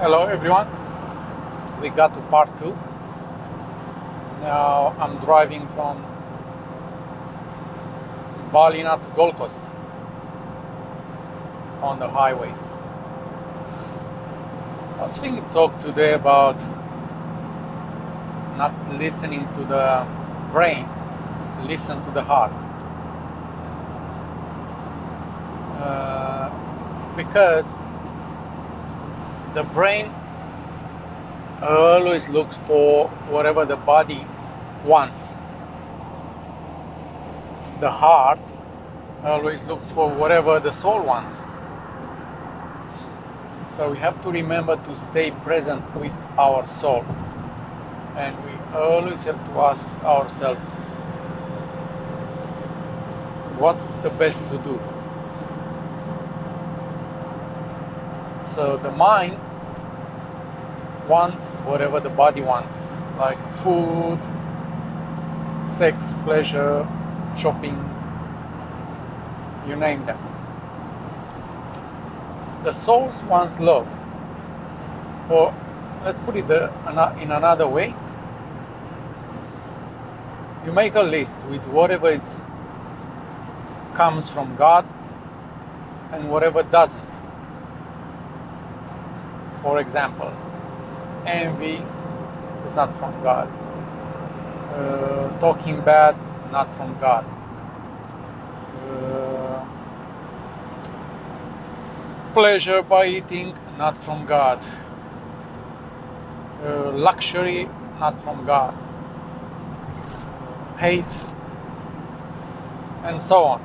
Hello everyone, we got to part 2. Now I'm driving from Ballina to Gold Coast on the highway. I was thinking to talk today about not listening to the brain, listen to the heart. Because the brain always looks for whatever the body wants. The heart always looks for whatever the soul wants. So we have to remember to stay present with our soul. And we always have to ask ourselves, what's the best to do? So the mind wants whatever the body wants, like food, sex, pleasure, shopping, you name them. The soul wants love. Or let's put it in another way. You make a list with whatever comes from God and whatever doesn't. For example, envy is not from God. Talking bad, not from God. Pleasure by eating, not from God. Luxury, not from God. Hate, and so on.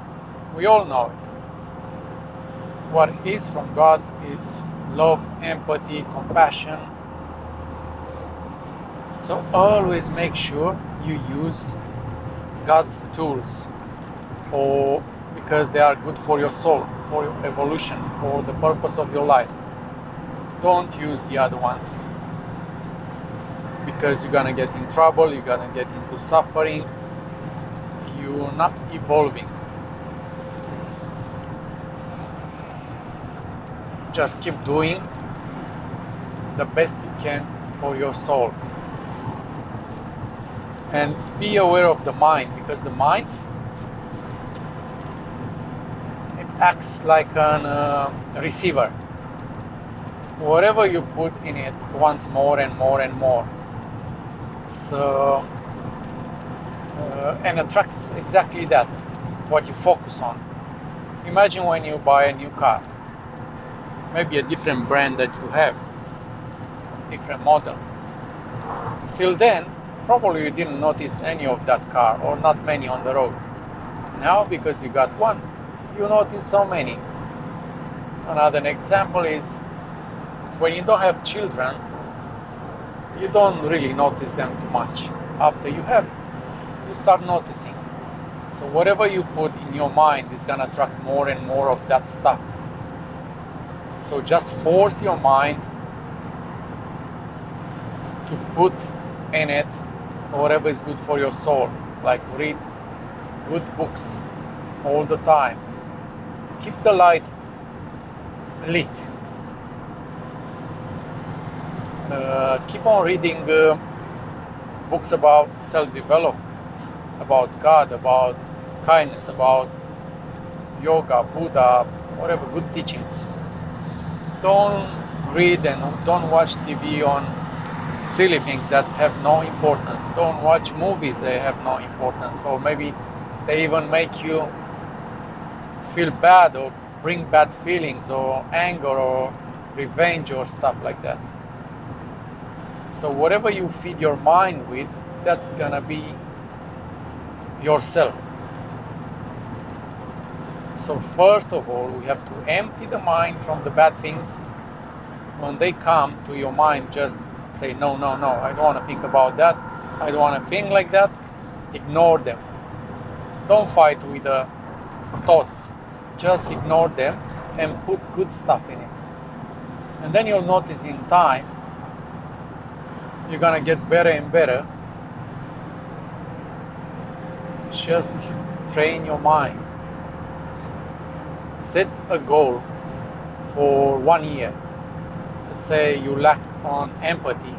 We all know it. What is from God is love, empathy, compassion. So always make sure you use God's tools, because they are good for your soul, for your evolution, for the purpose of your life. Don't use the other ones, because you're gonna get in trouble, you're gonna get into suffering, you're not evolving. Just keep doing the best you can for your soul. And be aware of the mind, because the mind, it acts like a receiver. Whatever you put in it wants more and more and more. So, and attracts exactly that, what you focus on. Imagine when you buy a new car, maybe a different brand that you have, different model. Till then, probably you didn't notice any of that car, or not many on the road. Now, because you got one, you notice so many. Another example is when you don't have children, you don't really notice them too much. After you have, you start noticing. So whatever you put in your mind is gonna attract more and more of that stuff. So just force your mind to put in it whatever is good for your soul. Like read good books all the time. Keep the light lit. Keep on reading books about self-development, about God, about kindness, about yoga, Buddha, whatever, good teachings. Don't read and don't watch TV on silly things that have no importance. Don't watch movies that have no importance, or maybe they even make you feel bad or bring bad feelings or anger or revenge or stuff like that. So whatever you feed your mind with, that's gonna be yourself. So first of all, we have to empty the mind from the bad things. When they come to your mind, just say, no, I don't want to think about that. I don't want to think like that. Ignore them. Don't fight with the thoughts. Just ignore them and put good stuff in it. And then you'll notice in time, you're gonna get better and better. Just train your mind. Set a goal for 1 year. say you lack on empathy,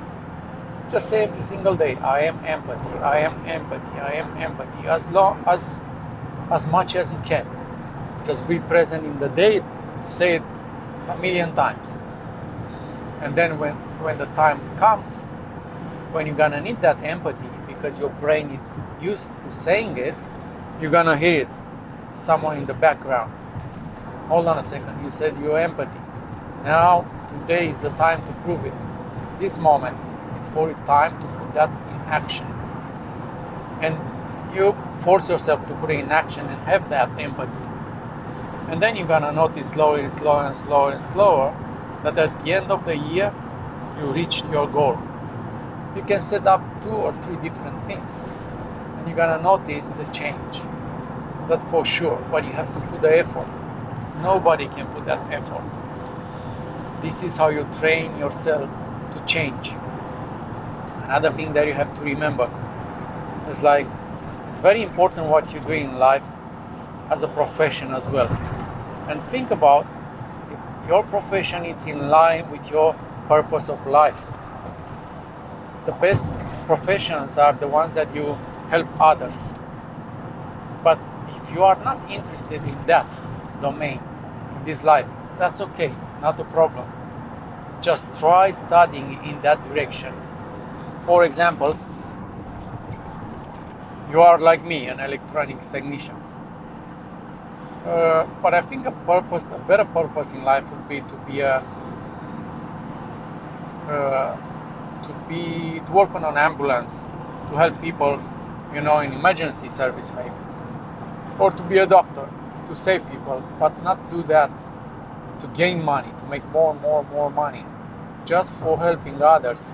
just say every single day, I am empathy, I am empathy, I am empathy, as much as you can. Just be present in the day, say it a million times. And then when the time comes, when you're gonna need that empathy, because your brain is used to saying it, you're gonna hear it, someone in the background. Hold on a second, you said you're empathy. Now, today is the time to prove it. This moment, it's for time to put that in action. And you force yourself to put it in action and have that empathy. And then you're gonna notice slowly and slower and slower and slower that at the end of the year, you reached your goal. You can set up 2 or 3 different things, and you're gonna notice the change. That's for sure, but you have to put the effort. Nobody can put that effort. This is how you train yourself to change. Another thing that you have to remember is it's very important what you do in life as a profession as well. And think about if your profession is in line with your purpose of life. The best professions are the ones that you help others. But if you are not interested in that domain, in this life, that's okay, not a problem. Just try studying in that direction. For example, you are like me, an electronics technician. But I think a better purpose in life would be to work on an ambulance, to help people, in emergency service maybe, or to be a doctor, to save people, but not do that to gain money, to make more and more money, just for helping others.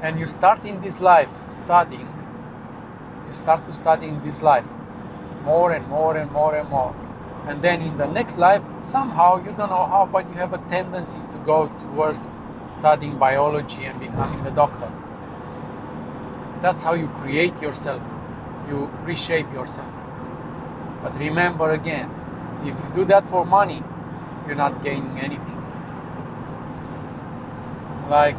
And you start in this life studying. You start to study in this life more and more and more and more. And then in the next life, somehow, you don't know how, but you have a tendency to go towards studying biology and becoming a doctor. That's how you create yourself. You reshape yourself. But remember again, if you do that for money, you're not gaining anything. Like,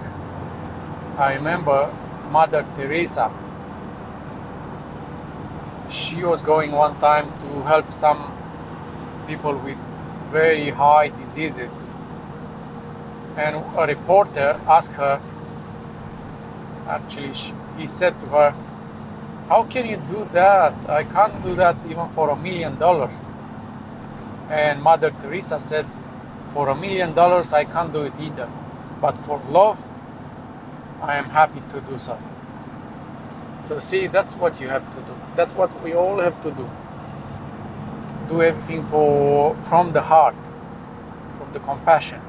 I remember Mother Teresa. She was going one time to help some people with very high diseases. And a reporter asked her, he said to her, how can you do that? I can't do that even for $1 million. And Mother Teresa said, for $1 million I can't do it either. But for love, I am happy to do so. So see, that's what you have to do. That's what we all have to do. Do everything from the heart, from the compassion.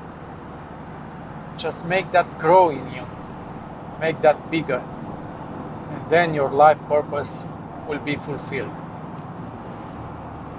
Just make that grow in you. Make that bigger. And then your life purpose will be fulfilled.